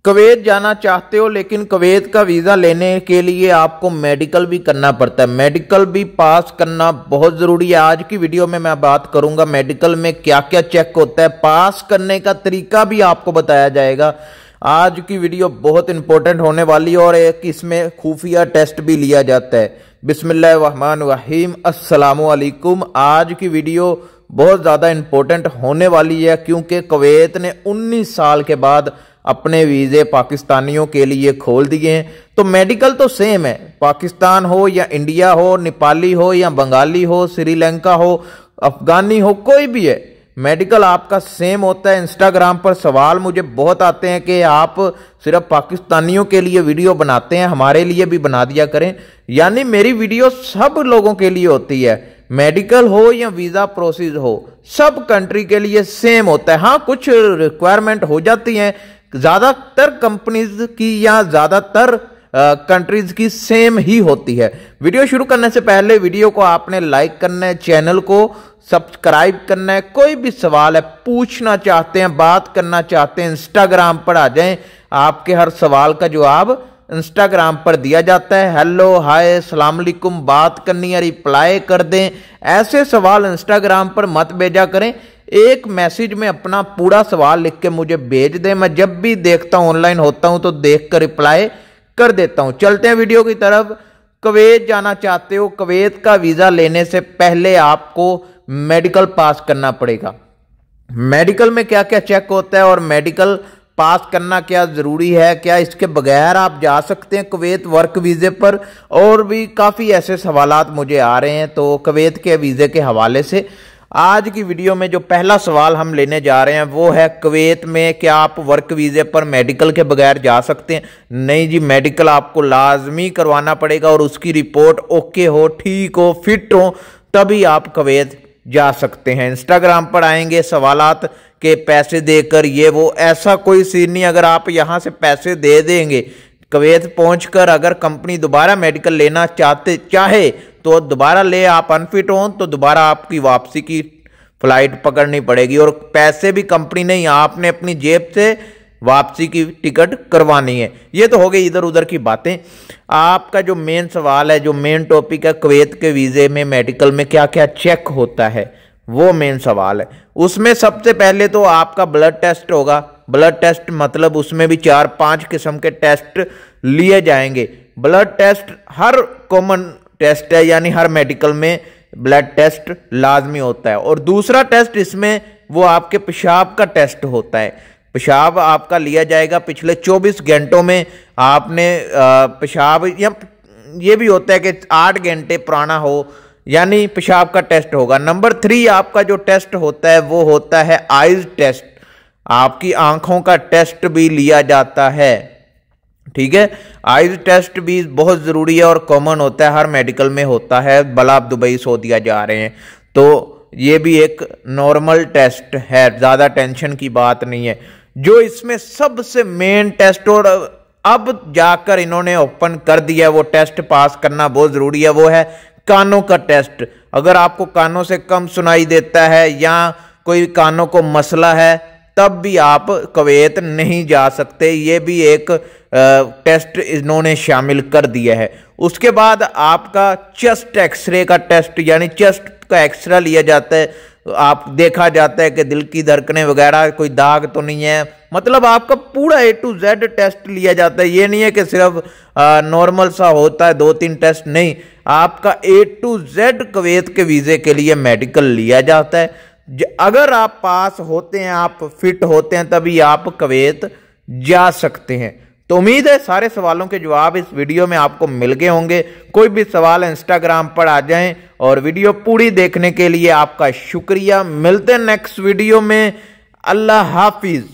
Kuwait जाना चाहते हो लेकिन कुवैत का वीज़ा लेने के लिए आपको मेडिकल भी करना पड़ता है। मेडिकल भी पास करना बहुत ज़रूरी है। आज की वीडियो में मैं बात करूंगा मेडिकल में क्या क्या चेक होता है, पास करने का तरीका भी आपको बताया जाएगा। आज की वीडियो बहुत इंपॉर्टेंट होने वाली है और एक इसमें खुफिया टेस्ट भी लिया जाता है। बिस्मिल्लाहिर्रहमानिर्रहीम, अस्सलामु अलैकुम। आज की वीडियो बहुत ज़्यादा इंपॉर्टेंट होने वाली है क्योंकि कुवैत ने 19 साल के बाद अपने वीज़े पाकिस्तानियों के लिए खोल दिए हैं। तो मेडिकल तो सेम है, पाकिस्तान हो या इंडिया हो, नेपाली हो या बंगाली हो, श्रीलंका हो, अफगानी हो, कोई भी है, मेडिकल आपका सेम होता है। इंस्टाग्राम पर सवाल मुझे बहुत आते हैं कि आप सिर्फ पाकिस्तानियों के लिए वीडियो बनाते हैं, हमारे लिए भी बना दिया करें। यानी मेरी वीडियो सब लोगों के लिए होती है, मेडिकल हो या वीज़ा प्रोसेस हो, सब कंट्री के लिए सेम होता है। हाँ, कुछ रिक्वायरमेंट हो जाती हैं, ज़्यादातर कंपनीज की या ज़्यादातर कंट्रीज की सेम ही होती है। वीडियो शुरू करने से पहले वीडियो को आपने लाइक करना है, चैनल को सब्सक्राइब करना है। कोई भी सवाल है, पूछना चाहते हैं, बात करना चाहते हैं, इंस्टाग्राम पर आ जाएं, आपके हर सवाल का जवाब इंस्टाग्राम पर दिया जाता है। हेलो, हाय, अस्सलाम वालेकुम बात करनी है, रिप्लाई कर दें। ऐसे सवाल इंस्टाग्राम पर मत भेजा करें, एक मैसेज में अपना पूरा सवाल लिख के मुझे भेज दें। मैं जब भी देखता हूं, ऑनलाइन होता हूं तो देख कर रिप्लाई कर देता हूं। चलते हैं वीडियो की तरफ। कुवैत जाना चाहते हो, कुवैत का वीज़ा लेने से पहले आपको मेडिकल पास करना पड़ेगा। मेडिकल में क्या क्या चेक होता है और मेडिकल पास करना क्या ज़रूरी है, क्या इसके बगैर आप जा सकते हैं कुवैत वर्क वीज़े पर, और भी काफ़ी ऐसे सवालात मुझे आ रहे हैं। तो कुवैत के वीज़े के हवाले से आज की वीडियो में जो पहला सवाल हम लेने जा रहे हैं वो है, कुवैत में क्या आप वर्क वीज़े पर मेडिकल के बगैर जा सकते हैं? नहीं जी, मेडिकल आपको लाजमी करवाना पड़ेगा और उसकी रिपोर्ट ओके हो, ठीक हो, फिट हो, तभी आप कुवैत जा सकते हैं। इंस्टाग्राम पर आएंगे सवालात के पैसे देकर ये वो, ऐसा कोई सीन नहीं। अगर आप यहाँ से पैसे दे देंगे, कुवैत पहुंचकर अगर कंपनी दोबारा मेडिकल लेना चाहे तो दोबारा ले, आप अनफिट हो तो दोबारा आपकी वापसी की फ्लाइट पकड़नी पड़ेगी और पैसे भी कंपनी नहीं, आपने अपनी जेब से वापसी की टिकट करवानी है। ये तो हो गई इधर उधर की बातें। आपका जो मेन सवाल है, जो मेन टॉपिक है, कुवैत के वीज़े में मेडिकल में क्या क्या चेक होता है, वो मेन सवाल है। उसमें सबसे पहले तो आपका ब्लड टेस्ट होगा। ब्लड टेस्ट मतलब उसमें भी 4-5 किस्म के टेस्ट लिए जाएंगे। ब्लड टेस्ट हर कॉमन टेस्ट है, यानी हर मेडिकल में ब्लड टेस्ट लाजमी होता है। और दूसरा टेस्ट इसमें वो आपके पेशाब का टेस्ट होता है। पेशाब आपका लिया जाएगा, पिछले 24 घंटों में आपने पेशाब, या ये भी होता है कि 8 घंटे पुराना हो, यानी पेशाब का टेस्ट होगा। नंबर 3 आपका जो टेस्ट होता है वो होता है आइज टेस्ट। आपकी आंखों का टेस्ट भी लिया जाता है, ठीक है। आइज टेस्ट भी बहुत ज़रूरी है और कॉमन होता है, हर मेडिकल में होता है। भला आप दुबई सऊदीया जा रहे हैं तो ये भी एक नॉर्मल टेस्ट है, ज़्यादा टेंशन की बात नहीं है। जो इसमें सबसे मेन टेस्ट और अब जाकर इन्होंने ओपन कर दिया, वो टेस्ट पास करना बहुत ज़रूरी है, वो है कानों का टेस्ट। अगर आपको कानों से कम सुनाई देता है या कोई कानों को मसला है, तब भी आप कुवैत नहीं जा सकते। ये भी एक टेस्ट इन्होंने शामिल कर दिया है। उसके बाद आपका चेस्ट एक्सरे का टेस्ट, यानी चेस्ट का एक्सरे लिया जाता है। आप देखा जाता है कि दिल की धड़कनें वगैरह, कोई दाग तो नहीं है, मतलब आपका पूरा A to Z टेस्ट लिया जाता है। ये नहीं है कि सिर्फ नॉर्मल सा होता है 2-3 टेस्ट, नहीं, आपका A to Z कुवैत के वीज़े के लिए मेडिकल लिया जाता है। अगर आप पास होते हैं, आप फिट होते हैं, तभी आप कुवैत जा सकते हैं। तो उम्मीद है सारे सवालों के जवाब इस वीडियो में आपको मिल गए होंगे। कोई भी सवाल इंस्टाग्राम पर आ जाएं, और वीडियो पूरी देखने के लिए आपका शुक्रिया। मिलते हैं नेक्स्ट वीडियो में। अल्लाह हाफिज।